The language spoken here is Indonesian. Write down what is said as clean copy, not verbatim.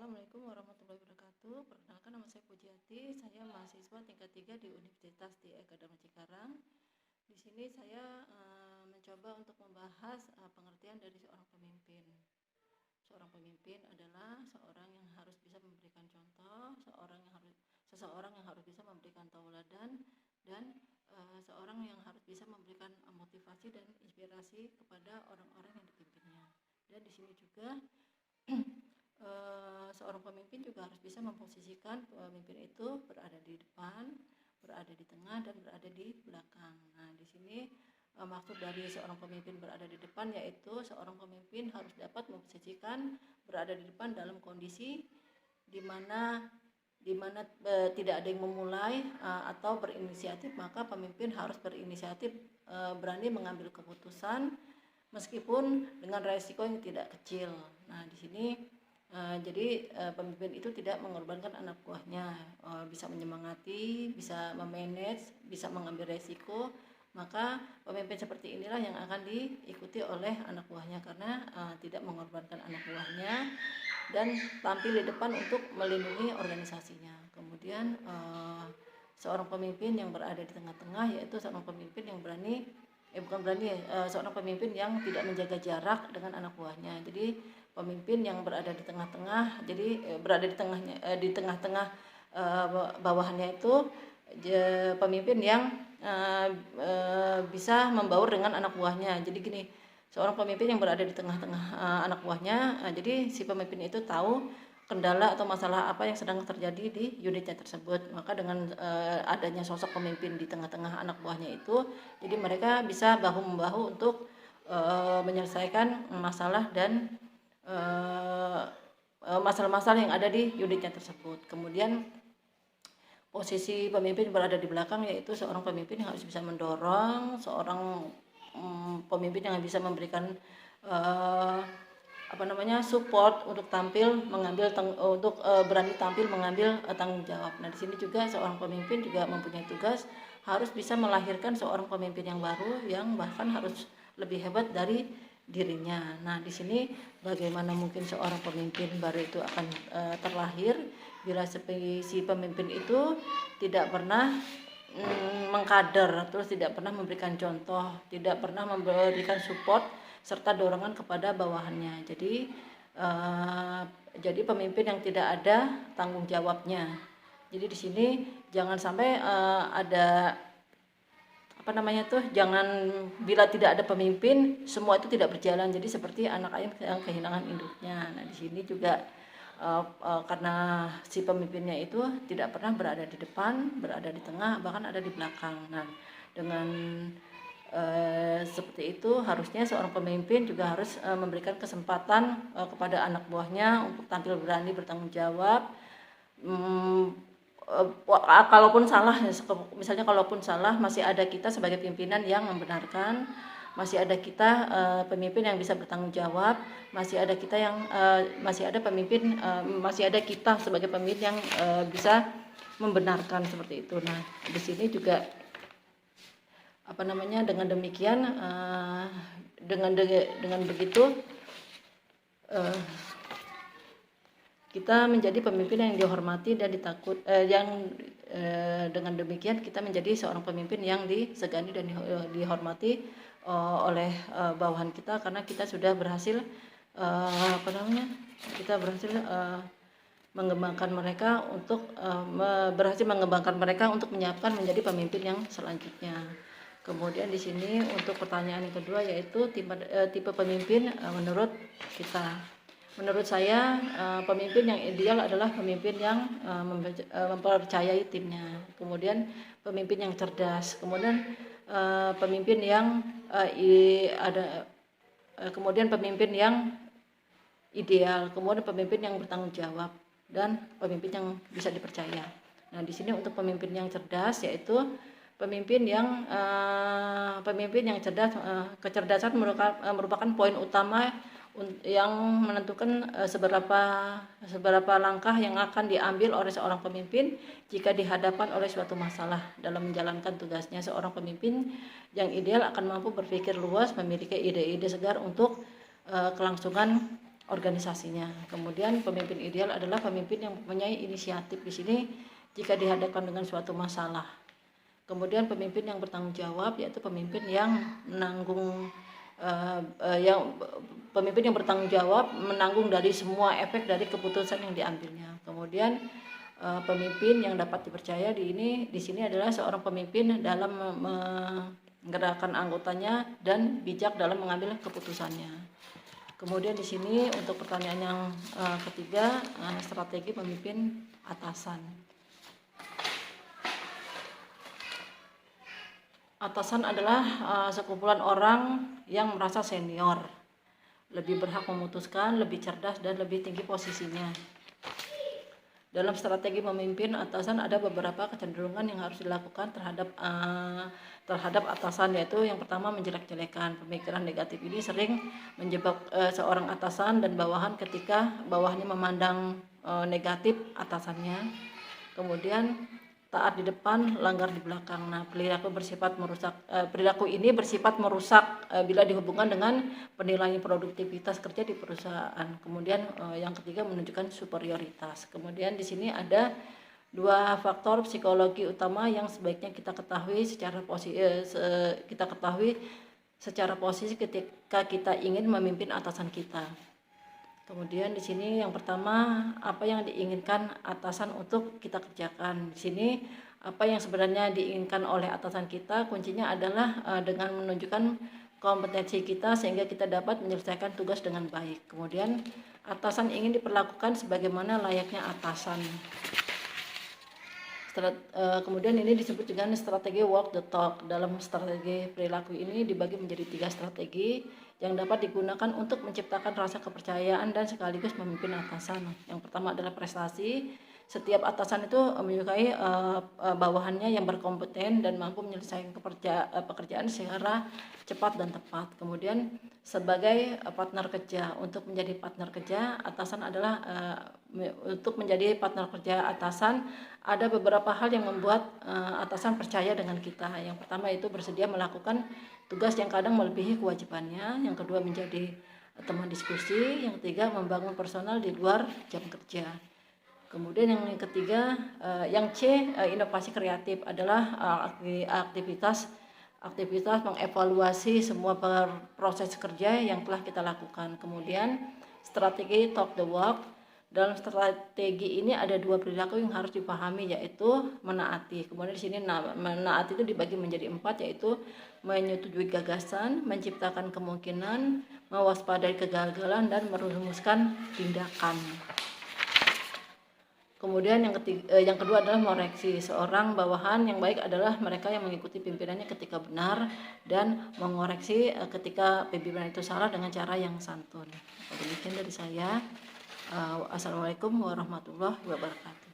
Assalamualaikum warahmatullahi wabarakatuh. Perkenalkan, nama saya Pujiati. Saya mahasiswa tingkat 3 di Universitas di Dharma Cikarang. Di sini saya mencoba untuk membahas pengertian dari seorang pemimpin. Seorang pemimpin adalah seorang yang harus bisa memberikan contoh, seseorang yang harus bisa memberikan tauladan, dan seorang yang harus bisa memberikan motivasi dan inspirasi kepada orang-orang yang dipimpinnya. Dan di sini juga seorang pemimpin juga harus bisa memposisikan pemimpin itu berada di depan, berada di tengah, dan berada di belakang. Nah, di sini maksud dari seorang pemimpin berada di depan yaitu seorang pemimpin harus dapat memposisikan berada di depan dalam kondisi di mana tidak ada yang memulai atau berinisiatif, maka pemimpin harus berinisiatif, berani mengambil keputusan meskipun dengan resiko yang tidak kecil. Nah, di sini jadi pemimpin itu tidak mengorbankan anak buahnya, bisa menyemangati, bisa memanage, bisa mengambil resiko. Maka pemimpin seperti inilah yang akan diikuti oleh anak buahnya karena tidak mengorbankan anak buahnya dan tampil di depan untuk melindungi organisasinya. Kemudian seorang pemimpin yang berada di tengah-tengah yaitu seorang pemimpin yang seorang pemimpin yang tidak menjaga jarak dengan anak buahnya. Jadi pemimpin yang berada di tengah-tengah, jadi berada di tengah-tengah bawahannya itu pemimpin yang bisa membaur dengan anak buahnya. Jadi gini, seorang pemimpin yang berada di tengah-tengah anak buahnya, jadi si pemimpin itu tahu kendala atau masalah apa yang sedang terjadi di unitnya tersebut. Maka dengan adanya sosok pemimpin di tengah-tengah anak buahnya itu, jadi mereka bisa bahu-membahu untuk menyelesaikan masalah dan masalah-masalah yang ada di unitnya tersebut. Kemudian posisi pemimpin berada di belakang yaitu seorang pemimpin yang harus bisa mendorong, seorang pemimpin yang bisa memberikan support untuk berani tampil mengambil tanggung jawab. Nah, di sini juga seorang pemimpin juga mempunyai tugas harus bisa melahirkan seorang pemimpin yang baru yang bahkan harus lebih hebat dari dirinya. Nah, di sini bagaimana mungkin seorang pemimpin baru itu akan terlahir bila si pemimpin itu tidak pernah mengkader, terus tidak pernah memberikan contoh, tidak pernah memberikan support serta dorongan kepada bawahannya. Jadi pemimpin yang tidak ada tanggung jawabnya. Jadi di sini jangan sampai jangan bila tidak ada pemimpin semua itu tidak berjalan. Jadi seperti anak ayam yang kehilangan induknya. Nah, di sini juga karena si pemimpinnya itu tidak pernah berada di depan, berada di tengah, bahkan ada di belakang. Nah, dengan seperti itu harusnya seorang pemimpin juga harus memberikan kesempatan kepada anak buahnya untuk tampil berani bertanggung jawab. Kalaupun salah, misalnya kalaupun salah, masih ada kita sebagai pimpinan yang membenarkan, masih ada kita pemimpin yang bisa bertanggung jawab, masih ada kita sebagai pemimpin yang bisa membenarkan seperti itu. Nah, di sini juga dengan demikian dengan begitu kita menjadi pemimpin yang dihormati dan dengan demikian kita menjadi seorang pemimpin yang disegani dan dihormati oleh bawahan kita karena kita sudah berhasil mengembangkan mereka untuk menyiapkan menjadi pemimpin yang selanjutnya. Kemudian di sini untuk pertanyaan yang kedua yaitu tipe pemimpin menurut saya pemimpin yang ideal adalah pemimpin yang mempercayai timnya, kemudian pemimpin yang cerdas, kemudian pemimpin yang ideal, kemudian pemimpin yang bertanggung jawab dan pemimpin yang bisa dipercaya. Nah, di sini untuk pemimpin yang cerdas yaitu pemimpin yang cerdas, kecerdasan merupakan poin utama yang menentukan seberapa langkah yang akan diambil oleh seorang pemimpin jika dihadapkan oleh suatu masalah dalam menjalankan tugasnya. Seorang pemimpin yang ideal akan mampu berpikir luas, memiliki ide-ide segar untuk kelangsungan organisasinya. Kemudian pemimpin ideal adalah pemimpin yang mempunyai inisiatif di sini jika dihadapkan dengan suatu masalah. Kemudian pemimpin yang bertanggung jawab, yaitu pemimpin yang menanggung pemimpin yang bertanggung jawab menanggung dari semua efek dari keputusan yang diambilnya. Kemudian pemimpin yang dapat dipercaya di sini adalah seorang pemimpin dalam menggerakkan anggotanya dan bijak dalam mengambil keputusannya. Kemudian di sini untuk pertanyaan yang ketiga, strategi memimpin atasan. Atasan adalah sekumpulan orang yang merasa senior, lebih berhak memutuskan, lebih cerdas, dan lebih tinggi posisinya. Dalam strategi memimpin atasan ada beberapa kecenderungan yang harus dilakukan terhadap atasan, yaitu yang pertama menjelek-jelekan. Pemikiran negatif ini sering menjebak seorang atasan dan bawahan ketika bawahnya memandang negatif atasannya. Kemudian taat di depan, langgar di belakang. Nah, perilaku ini bersifat merusak bila dihubungkan dengan penilaian produktivitas kerja di perusahaan. Kemudian yang ketiga menunjukkan superioritas. Kemudian di sini ada dua faktor psikologi utama yang sebaiknya kita ketahui secara posisi ketika kita ingin memimpin atasan kita. Kemudian di sini yang pertama, apa yang diinginkan atasan untuk kita kerjakan. Di sini apa yang sebenarnya diinginkan oleh atasan kita, kuncinya adalah dengan menunjukkan kompetensi kita sehingga kita dapat menyelesaikan tugas dengan baik. Kemudian atasan ingin diperlakukan sebagaimana layaknya atasan. Kemudian ini disebut dengan strategi walk the talk. Dalam strategi perilaku ini dibagi menjadi 3 strategi yang dapat digunakan untuk menciptakan rasa kepercayaan dan sekaligus memimpin atasan. Yang pertama adalah prestasi. Setiap atasan itu menyukai bawahannya yang berkompeten dan mampu menyelesaikan pekerjaan secara cepat dan tepat. Kemudian sebagai partner kerja, untuk menjadi partner kerja atasan adalah untuk menjadi partner kerja atasan ada beberapa hal yang membuat atasan percaya dengan kita. Yang pertama itu bersedia melakukan tugas yang kadang melebihi kewajibannya. Yang kedua menjadi teman diskusi. Yang ketiga membangun personal di luar jam kerja. Kemudian yang ketiga, yang C, inovasi kreatif adalah aktivitas mengevaluasi semua proses kerja yang telah kita lakukan. Kemudian strategi talk the walk. Dalam strategi ini ada 2 perilaku yang harus dipahami, yaitu menaati. Kemudian di sini menaati itu dibagi menjadi 4, yaitu menyetujui gagasan, menciptakan kemungkinan, mewaspadai kegagalan, dan merumuskan tindakan. Kemudian yang kedua adalah mengoreksi. Seorang bawahan yang baik adalah mereka yang mengikuti pimpinannya ketika benar dan mengoreksi ketika pimpinan itu salah dengan cara yang santun. Demikian dari saya. Assalamualaikum warahmatullahi wabarakatuh.